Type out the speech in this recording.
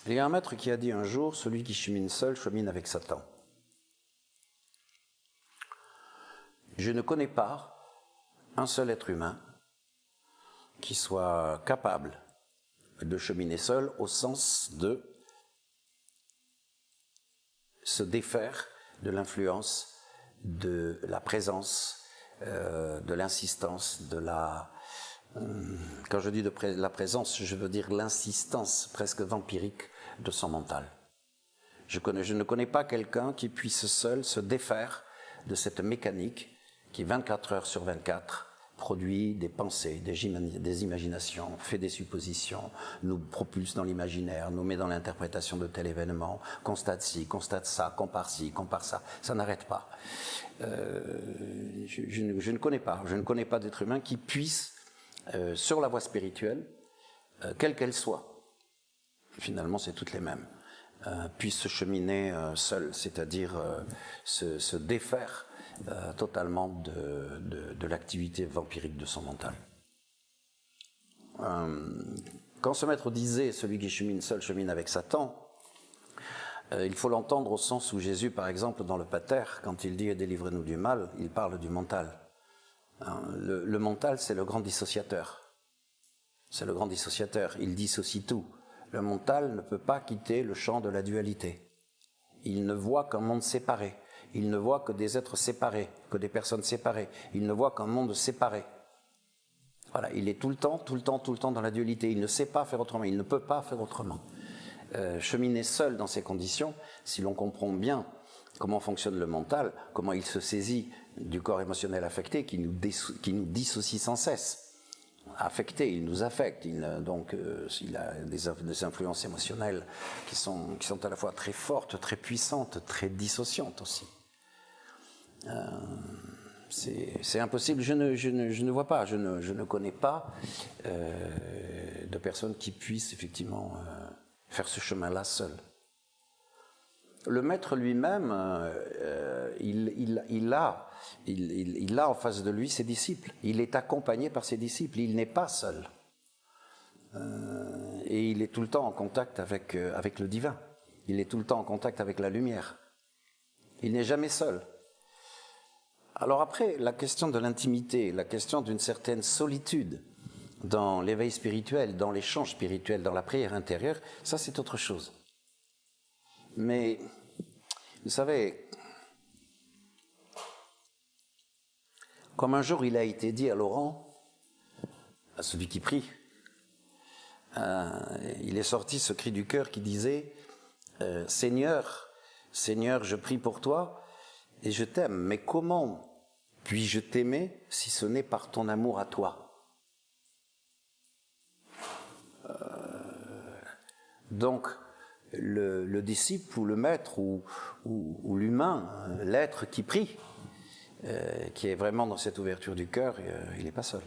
Il y a un maître qui a dit un jour, celui qui chemine seul chemine avec Satan. Je ne connais pas un seul être humain qui soit capable de cheminer seul au sens de se défaire de l'influence, de la présence, de l'insistance, de la... Quand je dis de la présence, je veux dire l'insistance presque vampirique de son mental. Je ne connais pas quelqu'un qui puisse seul se défaire de cette mécanique qui, 24 heures sur 24, produit des pensées, des imaginations, fait des suppositions, nous propulse dans l'imaginaire, nous met dans l'interprétation de tel événement, constate ci, constate ça, compare ci, compare ça. Ça n'arrête pas. Je ne connais pas d'être humain qui puisse, sur la voie spirituelle, quelle qu'elle soit, finalement c'est toutes les mêmes, puisse se cheminer seul, c'est-à-dire se défaire totalement de l'activité vampirique de son mental. Quand ce maître disait « celui qui chemine seul chemine avec Satan », il faut l'entendre au sens où Jésus, par exemple, dans le Pater, quand il dit « délivrez-nous du mal », il parle du mental. Le mental, c'est le grand dissociateur. C'est le grand dissociateur, il dissocie tout. Le mental ne peut pas quitter le champ de la dualité. Il ne voit qu'un monde séparé. Il ne voit que des êtres séparés, que des personnes séparées. Il ne voit qu'un monde séparé. Voilà, il est tout le temps dans la dualité. Il ne sait pas faire autrement, il ne peut pas faire autrement. Cheminer seul dans ces conditions, si l'on comprend bien comment fonctionne le mental, comment il se saisit du corps émotionnel affecté qui nous dissocie sans cesse. Affecté, il nous affecte, il a des influences émotionnelles qui sont à la fois très fortes, très puissantes, très dissociantes aussi. C'est impossible, je ne vois pas, je ne connais pas de personnes qui puissent effectivement faire ce chemin-là seul. Le maître lui-même, il a en face de lui ses disciples. Il est accompagné par ses disciples. Il n'est pas seul. Et il est tout le temps en contact avec le divin. Il est tout le temps en contact avec la lumière. Il n'est jamais seul. Alors après, la question de l'intimité, la question d'une certaine solitude dans l'éveil spirituel, dans l'échange spirituel, dans la prière intérieure, ça c'est autre chose. Mais, vous savez, comme un jour il a été dit à Laurent, à celui qui prie, il est sorti ce cri du cœur qui disait « Seigneur, Seigneur, je prie pour toi et je t'aime, mais comment puis-je t'aimer si ce n'est par ton amour à toi ?» Donc, le disciple ou le maître ou l'humain, l'être qui prie, qui est vraiment dans cette ouverture du cœur, il n'est pas seul.